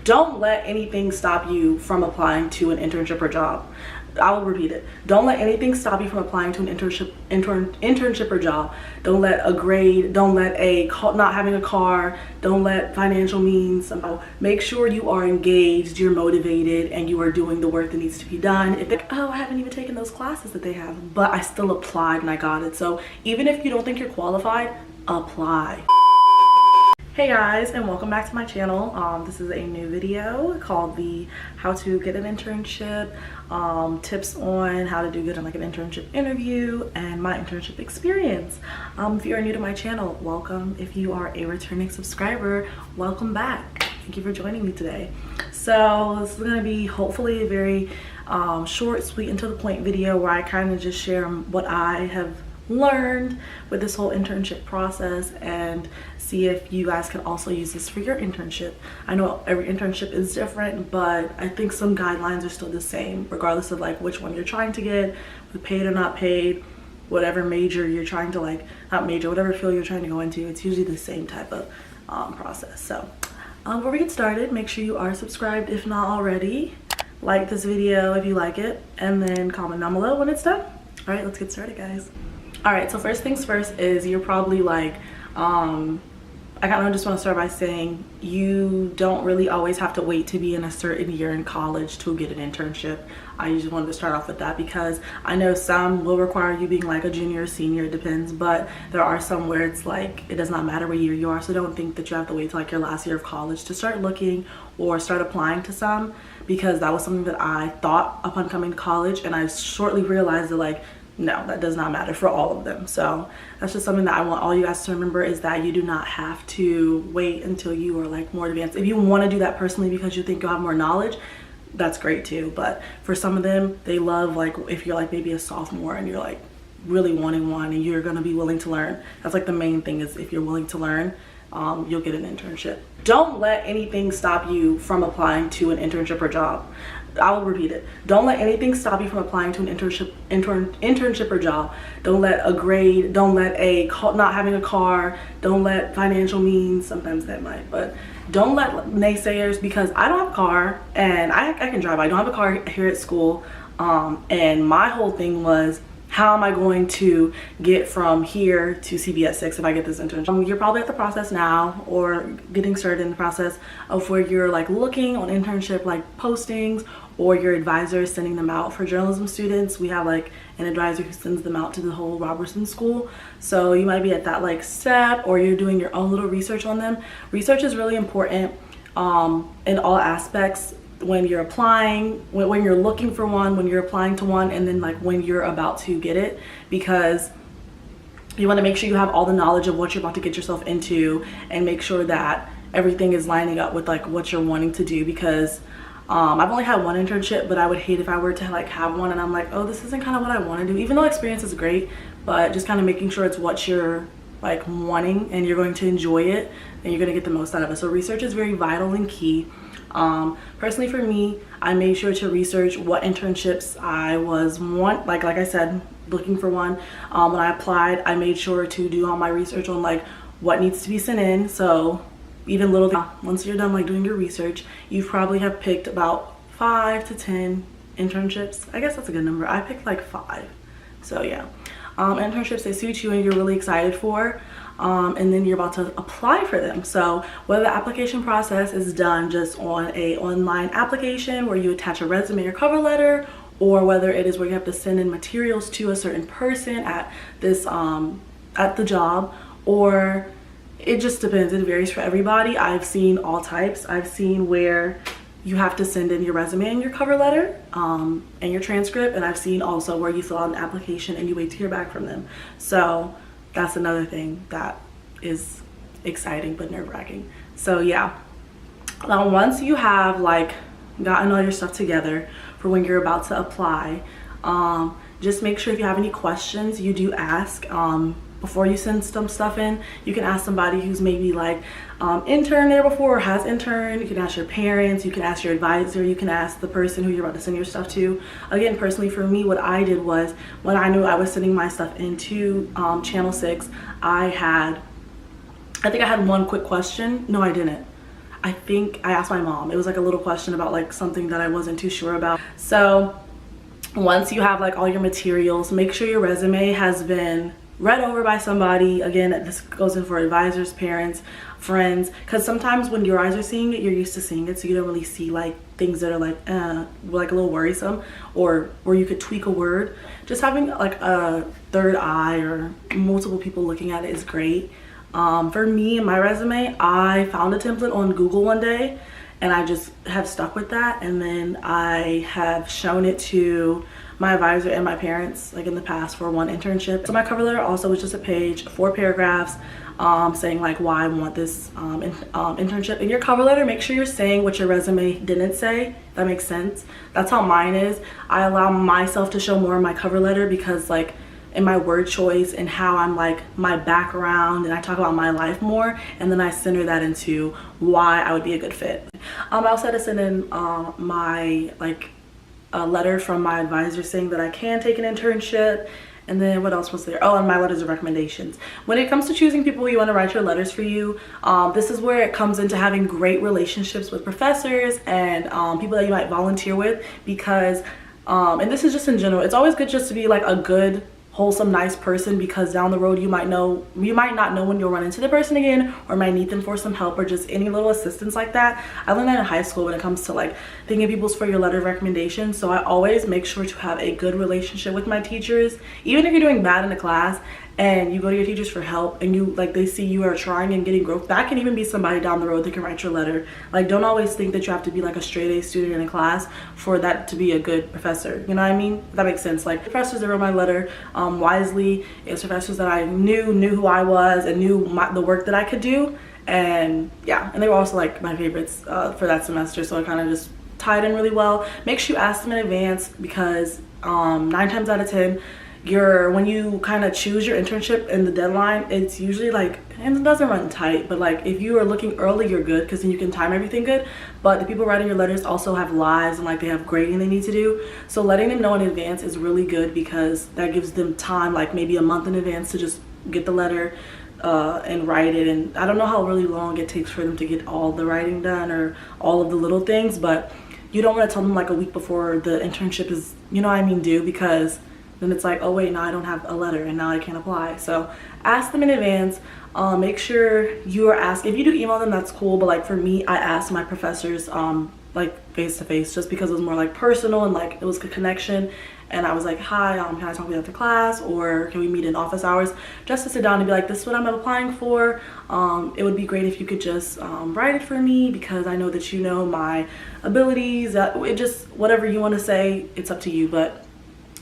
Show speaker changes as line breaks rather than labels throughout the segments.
Don't let anything stop you from applying to an internship or job. I will repeat it. Don't let anything stop you from applying to an internship or job. Don't let a grade, don't let not having a car, don't let financial means somehow. Make sure you are engaged, you're motivated, and you are doing the work that needs to be done. If oh, I haven't even taken those classes that they have, but I still applied and I got it. So even if you don't think you're qualified, apply. Hey guys, and welcome back to my channel. This is a new video called the how to get an internship, tips on how to do good on like an internship interview and my internship experience. If you are new to my channel, welcome. If you are a returning subscriber, welcome back. Thank you for joining me today. So this is going to be hopefully a very short, sweet, and to the point video where I kind of just share what I have learned with this whole internship process and see if you guys can also use this for your internship. I know every internship is different, but I think some guidelines are still the same regardless of like which one you're trying to get, paid or not paid, whatever major you're trying to whatever field you're trying to go into. It's usually the same type of process. So before we get started, make sure you are subscribed if not already. Like this video if you like it, and then comment down below when it's done. All right, let's get started, guys. All right, so first things first is you're probably like, I kind of just want to start by saying you don't really always have to wait to be in a certain year in college to get an internship. I just wanted to start off with that because I know some will require you being like a junior or senior, it depends, but there are some where it's like it does not matter what year you are, so don't think that you have to wait till like your last year of college to start looking or start applying to some, because that was something that I thought upon coming to college, and I shortly realized that like, no, that does not matter for all of them. So that's just something that I want all you guys to remember, is that you do not have to wait until you are like more advanced. If you want to do that personally because you think you'll have more knowledge, that's great too. But for some of them, they love like if you're like maybe a sophomore and you're like really wanting one and you're going to be willing to learn. That's like the main thing, is if you're willing to learn, you'll get an internship. Don't let anything stop you from applying to an internship or job. I will repeat it. Don't let anything stop you from applying to an internship or job. Don't let a grade, don't let not having a car, don't let financial means, sometimes that might, but don't let naysayers, because I don't have a car and I can drive. I don't have a car here at school. And my whole thing was, how am I going to get from here to CBS 6 if I get this internship? You're probably at the process now, or getting started in the process of where you're like looking on internship like postings, or your advisor is sending them out. For journalism students, we have like an advisor who sends them out to the whole Robertson school. So you might be at that like step, or you're doing your own little research on them. Research is really important in all aspects. When you're applying, when you're looking for one, when you're applying to one, and then like when you're about to get it, because you want to make sure you have all the knowledge of what you're about to get yourself into, and make sure that everything is lining up with like what you're wanting to do. Because I've only had one internship, but I would hate if I were to like have one and I'm like, oh, this isn't kind of what I want to do, even though experience is great, but just kind of making sure it's what you're like wanting and you're going to enjoy it and you're going to get the most out of it. So research is very vital and key. Personally for me, I made sure to research what internships I like I said, looking for one. When I applied, I made sure to do all my research on like what needs to be sent in. So even once you're done like doing your research, you probably have picked about 5 to 10 internships. I guess that's a good number. I picked like 5. So yeah, internships that suit you and you're really excited for. And then you're about to apply for them. So whether the application process is done just on a online application where you attach a resume or cover letter, or whether it is where you have to send in materials to a certain person at this at the job, or it just depends. It varies for everybody. I've seen all types. I've seen where you have to send in your resume and your cover letter and your transcript, and I've seen also where you fill out an application and you wait to hear back from them. So that's another thing that is exciting but nerve-wracking. So yeah, now once you have like gotten all your stuff together for when you're about to apply, just make sure if you have any questions, you do ask. Before you send some stuff in, you can ask somebody who's maybe like interned there before or has interned. You can ask your parents, you can ask your advisor, you can ask the person who you're about to send your stuff to. Again, personally for me, what I did was, when I knew I was sending my stuff into Channel 6, I think I had one quick question. No, I didn't. I think I asked my mom. It was like a little question about like something that I wasn't too sure about. So once you have like all your materials, make sure your resume has been read over by somebody. Again, this goes in for advisors, parents, friends, because sometimes when your eyes are seeing it, you're used to seeing it, so you don't really see like things that are like a little worrisome, or where you could tweak a word. Just having like a third eye or multiple people looking at it is great. For me and my resume, I found a template on Google one day and I just have stuck with that, and then I have shown it to my advisor and my parents like in the past for one internship. So my cover letter also was just a page, 4 paragraphs, saying like why I want this internship. In your cover letter, make sure you're saying what your resume didn't say. That makes sense. That's how mine is. I allow myself to show more in my cover letter because like in my word choice and how I'm like my background, and I talk about my life more, and then I center that into why I would be a good fit. I also had to send in my like a letter from my advisor saying that I can take an internship. And then what else was there? Oh, and my letters of recommendations. When it comes to choosing people who you want to write your letters for you, this is where it comes into having great relationships with professors and people that you might volunteer with, because and this is just in general, it's always good just to be like a good, wholesome, nice person, because down the road you might not know when you'll run into the person again, or might need them for some help or just any little assistance like that. I learned that in high school when it comes to like thanking people for your letter of recommendation. So I always make sure to have a good relationship with my teachers. Even if you're doing bad in a class and you go to your teachers for help and you like they see you are trying and getting growth, that can even be somebody down the road that can write your letter. Like, don't always think that you have to be like a straight A student in a class for that to be a good professor, you know what I mean? If that makes sense. Like, professors that wrote my letter wisely is professors that I knew who I was and knew the work that I could do. And yeah, and they were also like my favorites for that semester, so it kind of just tied in really well. Make sure you ask them in advance, because 9 times out of 10 when you kind of choose your internship and the deadline, it's usually like, and it doesn't run tight, but like if you are looking early, you're good, because then you can time everything good. But the people writing your letters also have lives and like they have grading they need to do, so letting them know in advance is really good, because that gives them time, like maybe a month in advance, to just get the letter and write it. And I don't know how really long it takes for them to get all the writing done or all of the little things, but you don't want to tell them like a week before the internship is, you know what I mean, due, because then it's like, oh wait, now I don't have a letter and now I can't apply. So ask them in advance. Make sure you are asked. If you do email them, that's cool, but like for me, I asked my professors like face to face, just because it was more like personal and like it was a connection. And I was like, hi, can I talk to you after class, or can we meet in office hours, just to sit down and be like, this is what I'm applying for. It would be great if you could just write it for me, because I know that you know my abilities. It just, whatever you want to say, it's up to you, but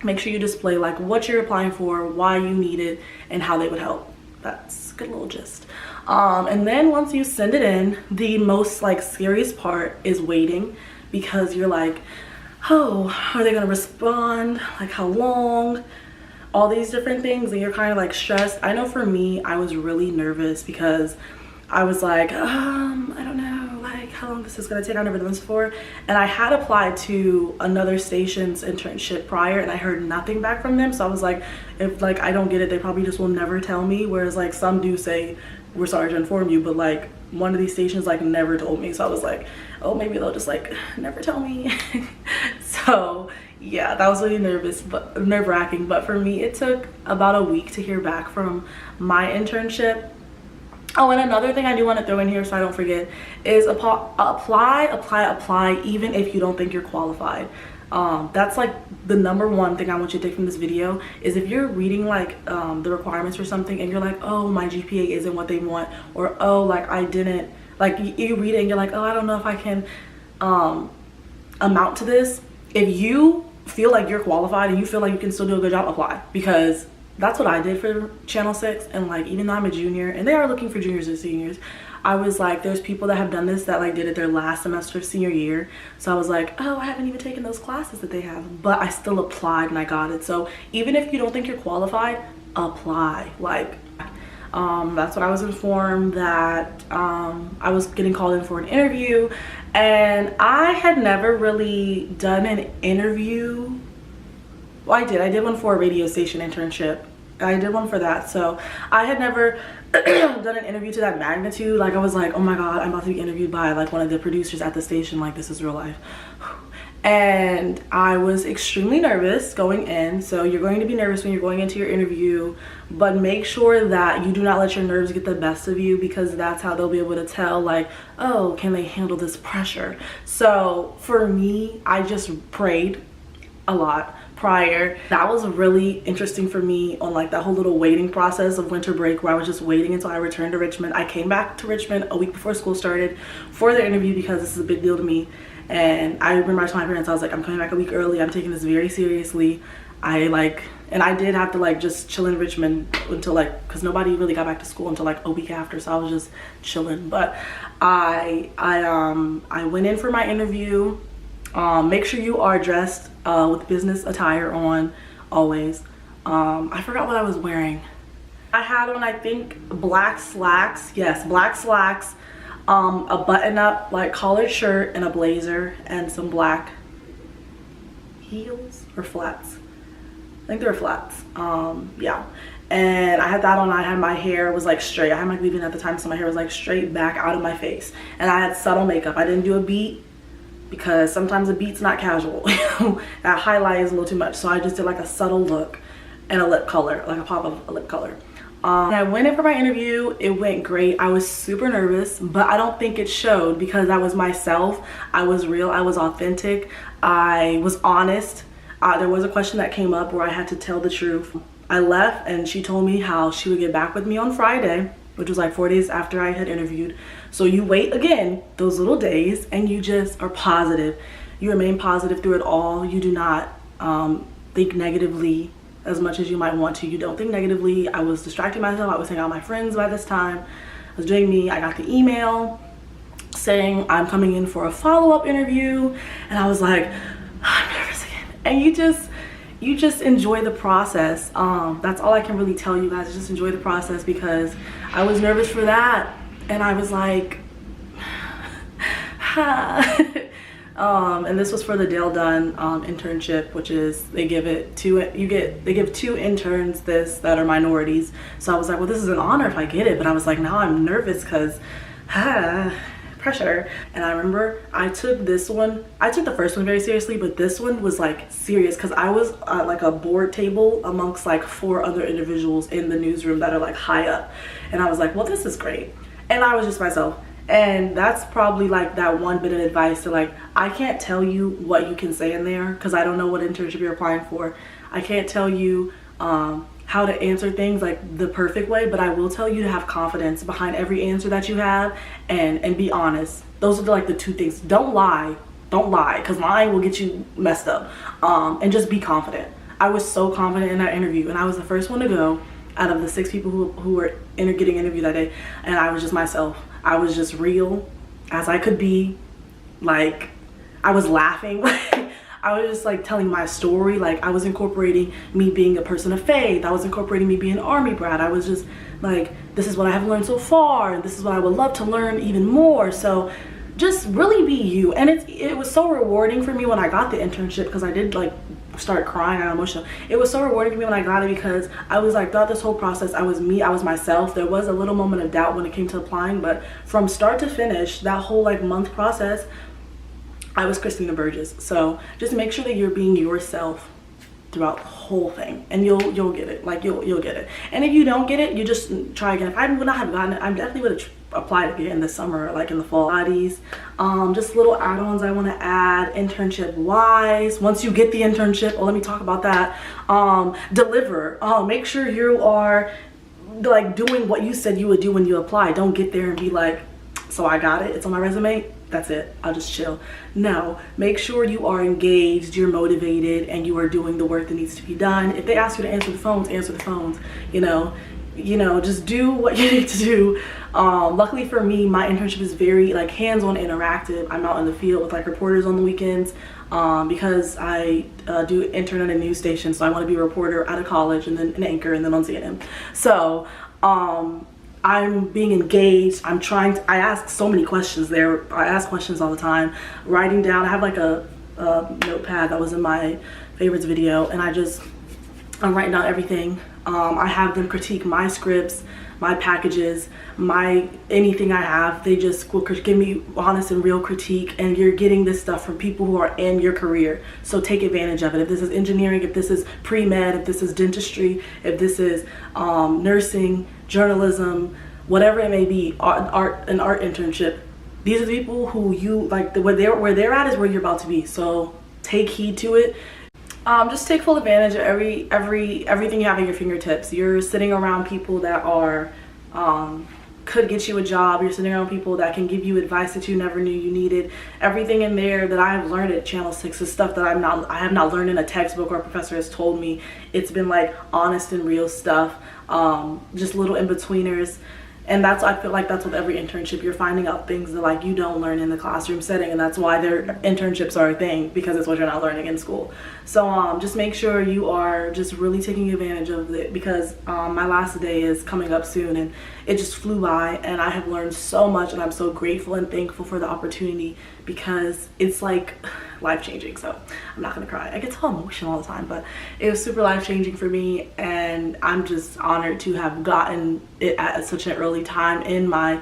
make sure you display like what you're applying for, why you need it, and how they would help. That's a good little gist. And then once you send it in, the most like serious part is waiting, because you're like, oh, are they gonna respond? Like, how long? All these different things, and you're kind of like stressed. I know for me, I was really nervous, because I was like, I don't know, like how long this is gonna take. I've never done this before. And I had applied to another station's internship prior, and I heard nothing back from them. So I was like, if like I don't get it, they probably just will never tell me. Whereas like some do say, we're sorry to inform you, but like one of these stations like never told me. So I was like, oh, maybe they'll just like never tell me. So yeah, that was really nerve-wracking. But for me, it took about a week to hear back from my internship. Oh, and another thing I do want to throw in here so I don't forget is apply, even if you don't think you're qualified. That's like the #1 thing I want you to take from this video, is if you're reading like the requirements for something and you're like, oh, my GPA isn't what they want, or oh, like I didn't, like you read it and you're like, oh, I don't know if I can amount to this. If you feel like you're qualified and you feel like you can still do a good job, apply, because that's what I did for Channel 6. And like, even though I'm a junior and they are looking for juniors and seniors, I was like, there's people that have done this that like did it their last semester of senior year. So I was like, oh, I haven't even taken those classes that they have, but I still applied and I got it. So even if you don't think you're qualified, apply. Like that's what I was informed, that I was getting called in for an interview, and I had never really done an interview. Well, I did one for a radio station internship I did one for that. So I had never done an interview to that magnitude. Like I was like, oh my god, I'm about to be interviewed by like one of the producers at the station, like this is real life. And I was extremely nervous going in. So you're going to be nervous when you're going into your interview, but make sure that you do not let your nerves get the best of you, because that's how they'll be able to tell like, oh, can they handle this pressure? So for me, I just prayed a lot prior. That was really interesting for me on like that whole little waiting process of winter break, where I was just waiting until I returned to Richmond. I came back to Richmond a week before school started for the interview because this is a big deal to me. And I remember I told my parents, I was like, I'm coming back a week early. I'm taking this very seriously. And I did have to like just chill in Richmond until like, because nobody really got back to school until like a week after. So I was just chilling. But I went in for my interview. Make sure you are dressed with business attire on always. I forgot what I was wearing. I had on, I think, black slacks. Yes, black slacks. A button-up like collared shirt and a blazer and some black heels or flats. I think they were flats. Yeah. And I had that on. I had my hair was like straight. I had my leave-in at the time, so my hair was like straight back out of my face. And I had subtle makeup. I didn't do a beat because sometimes a beat's not casual. That highlight is a little too much. So I just did like a subtle look and a lip color, like a pop of a lip color. I went in for my interview. It went great. I was super nervous, but I don't think it showed because I was myself. I was real. I was authentic. I was honest. There was a question that came up where I had to tell the truth. I left and she told me how she would get back with me on Friday, which was like 4 days after I had interviewed. So you wait again those little days and you just are positive. You remain positive through it all. You do not think negatively as much as you might want to. You don't think negatively. I was distracting myself. I was hanging out with my friends by this time. I was doing me. I got the email saying I'm coming in for a follow-up interview, and I was like, I'm nervous again. And you just enjoy the process. That's all I can really tell you guys. Just enjoy the process, because I was nervous for that, and I was like, and this was for the Dale Dunn internship, which is they give two interns this that are minorities. So I was like, well, this is an honor if I get it, but I was like, now I'm nervous because pressure. And I remember I took the first one very seriously, but this one was like serious because I was at like a board table amongst like 4 other individuals in the newsroom that are like high up, and I was like, well, this is great. And I was just myself. And that's probably like that one bit of advice to like, I can't tell you what you can say in there because I don't know what internship you're applying for. I can't tell you how to answer things like the perfect way, but I will tell you to have confidence behind every answer that you have, and be honest. Those are like the 2 things. Don't lie because lying will get you messed up. And just be confident. I was so confident in that interview, and I was the first one to go out of the 6 people who were getting interviewed that day, and I was just myself. I was just real as I could be. Like, I was laughing. I was just like telling my story. Like, I was incorporating me being a person of faith. I was incorporating me being an army brat. I was just like, this is what I have learned so far, and this is what I would love to learn even more. So just really be you. And it was so rewarding for me when I got the internship, because I did like start crying. I got emotional. It was so rewarding for me when I got it, because I was like, throughout this whole process, I was me, I was myself. There was a little moment of doubt when it came to applying, but from start to finish, that whole like month process, I was Christina Burgess. So just make sure that you're being yourself throughout the whole thing, and you'll get it. Like you'll get it. And if you don't get it, you just try again. If I would not have gotten it, I definitely would have applied again this summer, like in the fall. Just little add-ons I want to add internship wise. Once you get the internship, let me talk about that. Deliver. Make sure you are like doing what you said you would do when you apply. Don't get there and be like, so I got it, it's on my resume, that's it, I'll just chill. No, make sure you are engaged, you're motivated, and you are doing the work that needs to be done. If they ask you to answer the phones, answer the phones. You know, just do what you need to do. Luckily for me, my internship is very like hands-on, interactive. I'm out in the field with like reporters on the weekends, because I do intern at a news station, so I want to be a reporter out of college and then an anchor and then on CNN. So I'm being engaged. I ask so many questions there. I ask questions all the time. Writing down, I have like a notepad that was in my favorites video, and I'm writing down everything I have them critique my scripts, my packages, my anything I have. They just will give me honest and real critique, and you're getting this stuff from people who are in your career. So take advantage of it. If this is engineering, if this is pre-med, if this is dentistry, if this is nursing, journalism, whatever it may be, an art internship. These are the people who you like. Where they're at is where you're about to be. So take heed to it. Just take full advantage of everything you have at your fingertips. You're sitting around people that are could get you a job. You're sitting around people that can give you advice that you never knew you needed. Everything in there that I have learned at Channel 6 is stuff that I have not learned in a textbook or a professor has told me. It's been like honest and real stuff, just little in-betweeners. And I feel like that's with every internship. You're finding out things that like you don't learn in the classroom setting, and that's why their internships are a thing, because it's what you're not learning in school. So just make sure you are just really taking advantage of it, because my last day is coming up soon, and it just flew by, and I have learned so much, and I'm so grateful and thankful for the opportunity, because it's like life-changing. So I'm not gonna cry. I get so emotional all the time, but it was super life-changing for me, and I'm just honored to have gotten it at such an early time in my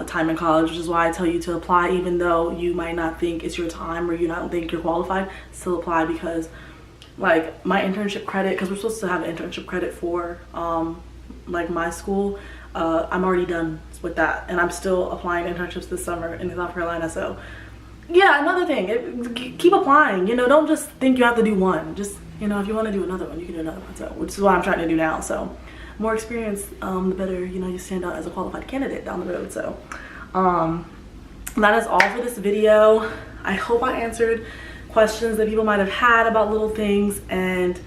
time in college, which is why I tell you to apply, even though you might not think it's your time or you don't think you're qualified. Still apply, because like my internship credit, because we're supposed to have an internship credit for like my school, I'm already done with that, and I'm still applying internships this summer in South Carolina. So yeah, another thing, keep applying. You know, don't just think you have to do one. Just, you know, if you want to do another one, you can do another one. So, which is what I'm trying to do now. So, more experience, the better, you know, you stand out as a qualified candidate down the road. So, that is all for this video. I hope I answered questions that people might have had about little things, and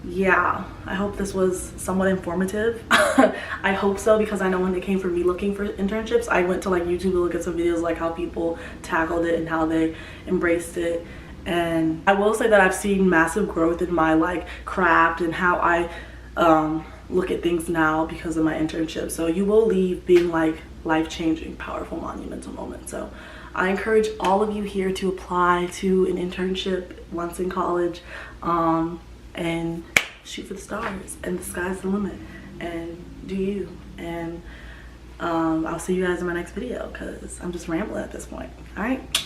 yeah, I hope this was somewhat informative. I hope so, because I know when it came for me looking for internships, I went to like YouTube to look at some videos like how people tackled it and how they embraced it. And I will say that I've seen massive growth in my like craft and how I look at things now because of my internship. So you will leave being like life-changing, powerful, monumental moments. So I encourage all of you here to apply to an internship once in college, and shoot for the stars, and the sky's the limit, and do you. And I'll see you guys in my next video, because I'm just rambling at this point. All right.